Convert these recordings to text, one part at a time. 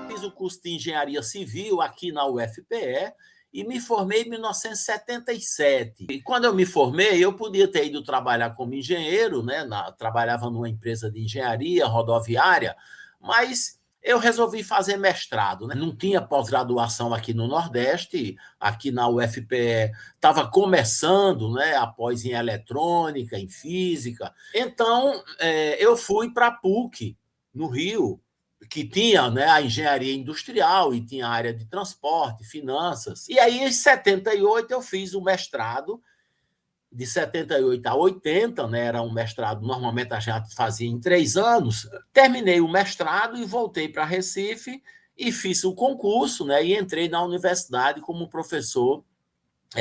Fiz o curso de engenharia civil aqui na UFPE e me formei em 1977. E quando eu me formei, eu podia ter ido trabalhar como engenheiro, né? Trabalhava numa empresa de engenharia rodoviária, mas eu resolvi fazer mestrado, né? Não tinha pós-graduação aqui no Nordeste, aqui na UFPE estava começando, né? Após em eletrônica, em física. Então, eu fui para a PUC, no Rio, que tinha, né, a engenharia industrial e tinha a área de transporte, finanças. E aí, em 78, eu fiz o mestrado, de 78 a 80, né, era um mestrado, normalmente a gente fazia em 3 anos. Terminei o mestrado e voltei para Recife e fiz o concurso, né, e entrei na universidade como professor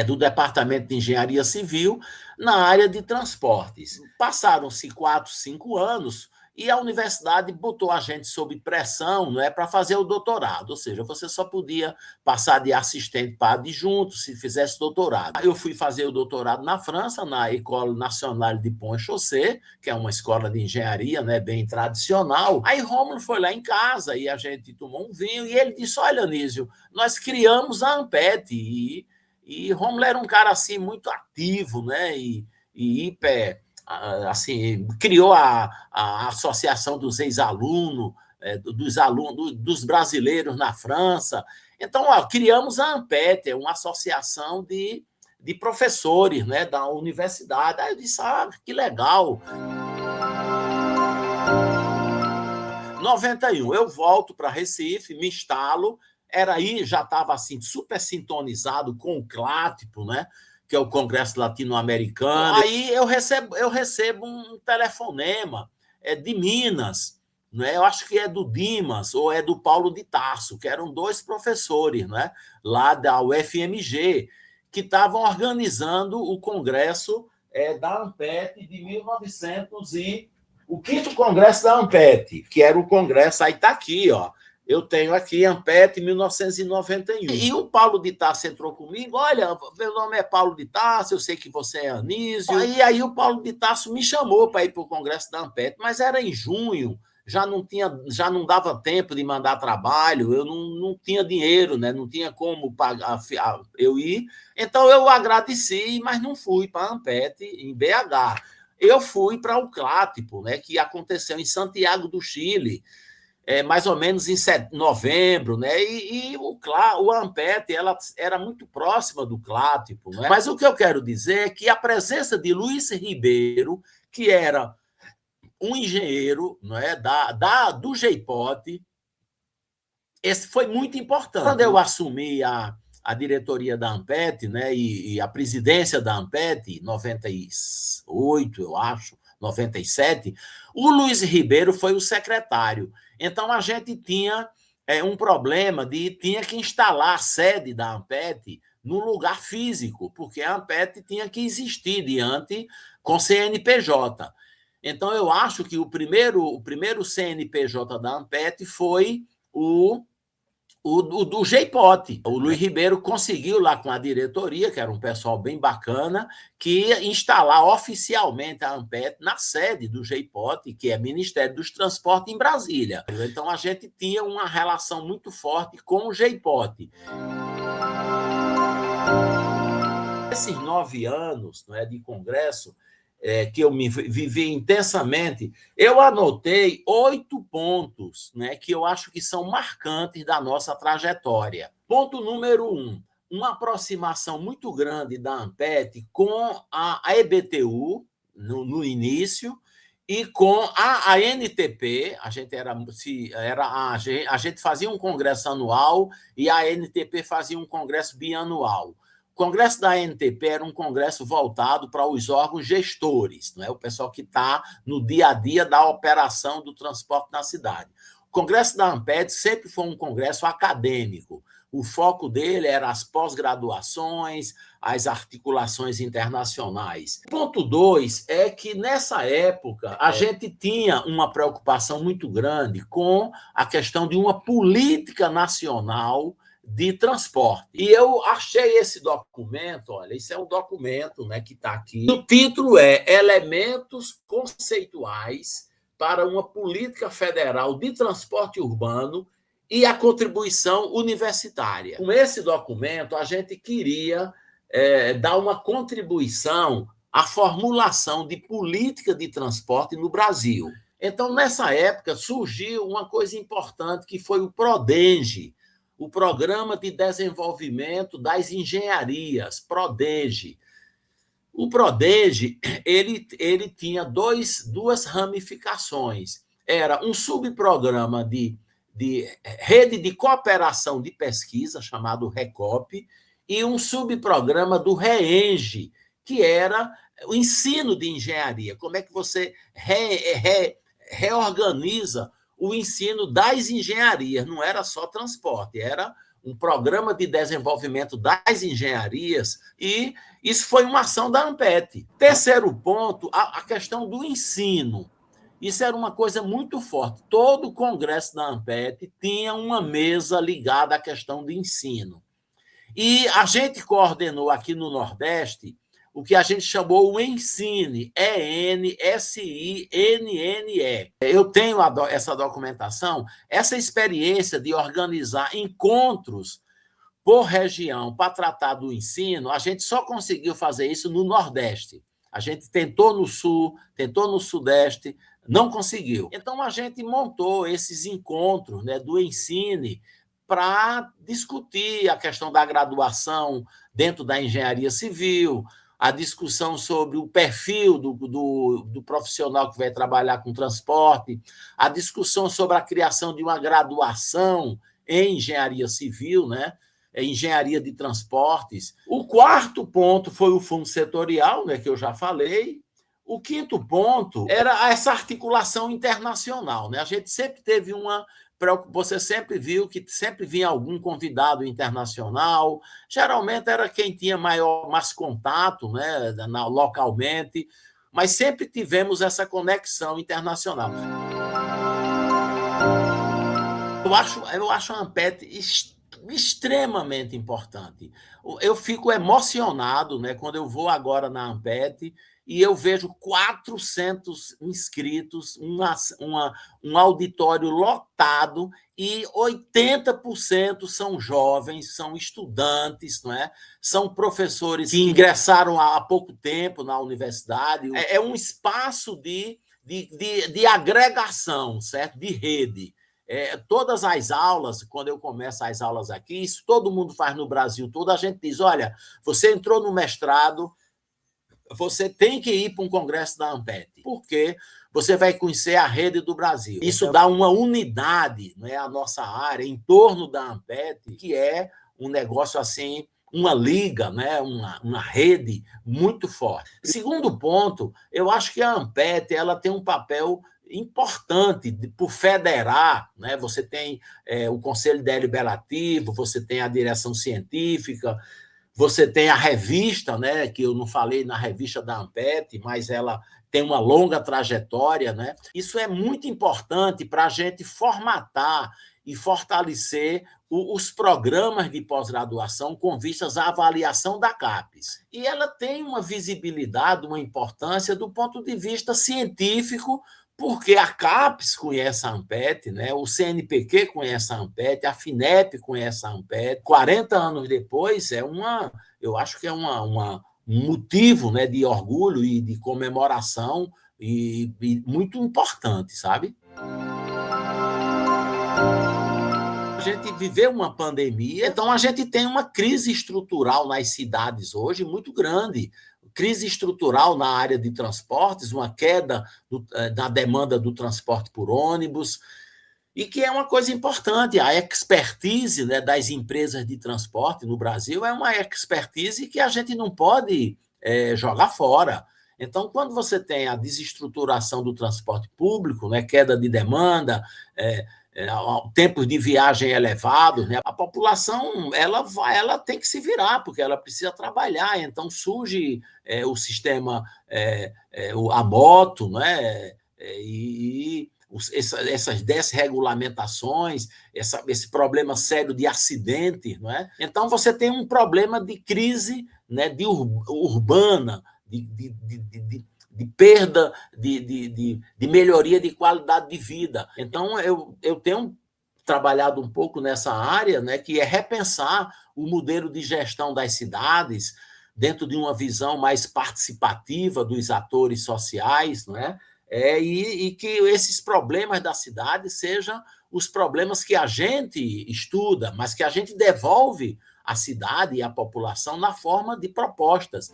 do Departamento de Engenharia Civil na área de transportes. Passaram-se 4, 5 anos e a universidade botou a gente sob pressão, não é, para fazer o doutorado, ou seja, você só podia passar de assistente para adjunto se fizesse doutorado. Eu fui fazer o doutorado na França, na École Nationale de Pont-et-Chaussée, que é uma escola de engenharia, né, bem tradicional. Aí Rômulo foi lá em casa e a gente tomou um vinho e ele disse: olha, Anísio, nós criamos a Ampet e Rômulo era um cara assim muito ativo, né? E hiper, assim, criou a associação dos ex-alunos, dos brasileiros na França. Então, criamos a Ampet, uma associação de professores, né, da universidade. Aí eu disse: que legal. 91, eu volto para Recife, me instalo. Era aí, já estava assim, super sintonizado com o CLATPO, né? Que é o Congresso Latino-Americano. Aí eu recebo um telefonema de Minas, né? Eu acho que é do Dimas ou é do Paulo de Tarso, que eram 2 professores, né? Lá da UFMG, que estavam organizando o Congresso da Ampet de 1900 o 5º Congresso da Ampet, que era o Congresso, aí está aqui, ó. Eu tenho aqui Ampet 1991. E o Paulo de Tarso entrou comigo: olha, meu nome é Paulo de Tarso, eu sei que você é Anísio. E aí o Paulo de Tarso me chamou para ir para o Congresso da Ampet, mas era em junho, já não dava tempo de mandar trabalho, eu não tinha dinheiro, né? Não tinha como pagar eu ir. Então eu agradeci, mas não fui para a Ampet em BH. Eu fui para o CLATPO, né, que aconteceu em Santiago do Chile, mais ou menos em novembro, né? E o Ampet ela era muito próxima do CLATPO, né? Mas o que eu quero dizer é que a presença de Luiz Ribeiro, que era um engenheiro, não é, do GEIPOT, esse foi muito importante. Quando eu assumi a diretoria da Ampet, né, e a presidência da Ampet, em 98, eu acho, 97, o Luiz Ribeiro foi o secretário. Então, a gente tinha um problema tinha que instalar a sede da Ampet no lugar físico, porque a Ampet tinha que existir com CNPJ. Então, eu acho que o primeiro CNPJ da Ampet foi o do GEIPOT. O Luiz Ribeiro conseguiu lá com a diretoria, que era um pessoal bem bacana, que instalar oficialmente a Ampet na sede do GEIPOT, que é Ministério dos Transportes, em Brasília. Então a gente tinha uma relação muito forte com o GEIPOT. Esses 9 anos, não é, de congresso, que eu me vivi intensamente, eu anotei 8 pontos, né, que eu acho que são marcantes da nossa trajetória. Ponto número 1, uma aproximação muito grande da Ampet com a EBTU no início e com a ANTP. A gente fazia um congresso anual e a ANTP fazia um congresso bianual. O congresso da ANTP era um congresso voltado para os órgãos gestores, não é? O pessoal que está no dia a dia da operação do transporte na cidade. O congresso da Ampet sempre foi um congresso acadêmico. O foco dele era as pós-graduações, as articulações internacionais. Ponto 2 é que, nessa época, a gente tinha uma preocupação muito grande com a questão de uma política nacional de transporte. E eu achei esse documento, olha, isso é um documento, né, que está aqui. O título é Elementos Conceituais para uma Política Federal de Transporte Urbano e a Contribuição Universitária. Com esse documento, a gente queria dar uma contribuição à formulação de política de transporte no Brasil. Então, nessa época, surgiu uma coisa importante, que foi o PRODENGE, o Programa de Desenvolvimento das Engenharias, PRODENGE. O PRODENGE ele tinha duas ramificações. Era um subprograma de rede de cooperação de pesquisa, chamado RECOP, e um subprograma do REENGE, que era o ensino de engenharia. Como é que você reorganiza o ensino das engenharias? Não era só transporte, era um programa de desenvolvimento das engenharias, e isso foi uma ação da ANPET. Terceiro ponto, a questão do ensino. Isso era uma coisa muito forte. Todo o congresso da ANPET tinha uma mesa ligada à questão do ensino. E a gente coordenou aqui no Nordeste o que a gente chamou o Ensine, ENSINNE. Eu tenho essa documentação, essa experiência de organizar encontros por região para tratar do ensino, a gente só conseguiu fazer isso no Nordeste. A gente tentou no Sul, tentou no Sudeste, não conseguiu. Então, a gente montou esses encontros, né, do Ensine para discutir a questão da graduação dentro da engenharia civil, a discussão sobre o perfil do profissional que vai trabalhar com transporte, a discussão sobre a criação de uma graduação em engenharia civil, né? Engenharia de transportes. O quarto ponto foi o fundo setorial, né, que eu já falei. O quinto ponto era essa articulação internacional, né? A gente sempre teve você sempre viu que sempre vinha algum convidado internacional, geralmente era quem tinha mais contato, né, localmente, mas sempre tivemos essa conexão internacional. Eu acho a ANPET extremamente importante. Eu fico emocionado, né, quando eu vou agora na ANPET e eu vejo 400 inscritos, um auditório lotado, e 80% são jovens, são estudantes, não é? São professores que ingressaram há pouco tempo na universidade. É um espaço de agregação, certo? De rede. Todas as aulas, quando eu começo as aulas aqui, isso todo mundo faz no Brasil todo, a gente diz, olha, você entrou no mestrado, você tem que ir para um congresso da ANPET, porque você vai conhecer a rede do Brasil. Isso dá uma unidade, né, à nossa área, em torno da ANPET, que é um negócio assim, uma liga, né, uma rede muito forte. Segundo ponto, eu acho que a ANPET ela tem um papel importante por federar, né? Você tem o Conselho Deliberativo, você tem a direção científica, você tem a revista, né, que eu não falei na revista da ANPET, mas ela tem uma longa trajetória, né? Isso é muito importante para a gente formatar e fortalecer os programas de pós-graduação com vistas à avaliação da CAPES. E ela tem uma visibilidade, uma importância do ponto de vista científico, porque a CAPES conhece a ANPET, né? O CNPq conhece a ANPET, a FINEP conhece a ANPET. 40 anos depois, eu acho que é um motivo, né, de orgulho e de comemoração e muito importante, sabe? A gente viveu uma pandemia, então a gente tem uma crise estrutural nas cidades hoje muito grande. Crise estrutural na área de transportes, uma queda na demanda do transporte por ônibus, e que é uma coisa importante. A expertise, né, das empresas de transporte no Brasil é uma expertise que a gente não pode jogar fora. Então, quando você tem a desestruturação do transporte público, né, queda de demanda, tempos de viagem elevados, né? A população ela tem que se virar, porque ela precisa trabalhar. Então surge o sistema, a moto, né? E essas desregulamentações, esse problema sério de acidente, não é? Então você tem um problema de crise, né, urbana, de perda, de melhoria de qualidade de vida. Então eu tenho trabalhado um pouco nessa área, né, que é repensar o modelo de gestão das cidades dentro de uma visão mais participativa dos atores sociais, não é? E que esses problemas da cidade sejam os problemas que a gente estuda, mas que a gente devolve à cidade e à população na forma de propostas.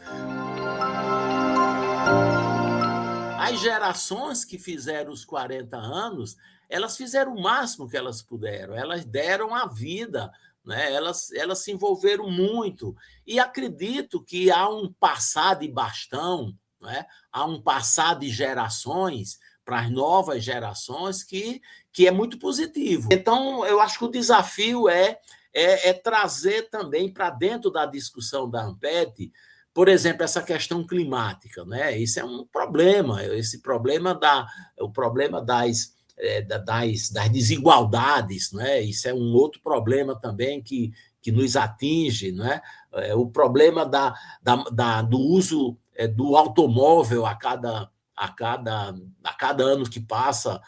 As gerações que fizeram os 40 anos, elas fizeram o máximo que elas puderam, elas deram a vida, né? Elas se envolveram muito. E acredito que há um passar de bastão, né? Há um passar de gerações para as novas gerações que é muito positivo. Então, eu acho que o desafio é trazer também para dentro da discussão da ANPET, por exemplo, essa questão climática, né? Isso é um problema, o problema das desigualdades, né? Isso é um outro problema também que nos atinge, né? O problema do uso do automóvel a cada ano que passa,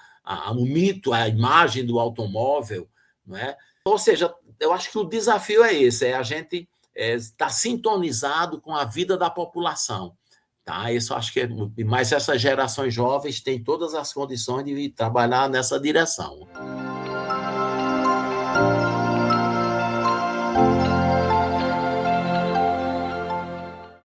o mito, a imagem do automóvel, não é? Ou seja, eu acho que o desafio é esse, é a gente está sintonizado com a vida da população. Tá? Isso acho que mas essas gerações jovens têm todas as condições de trabalhar nessa direção.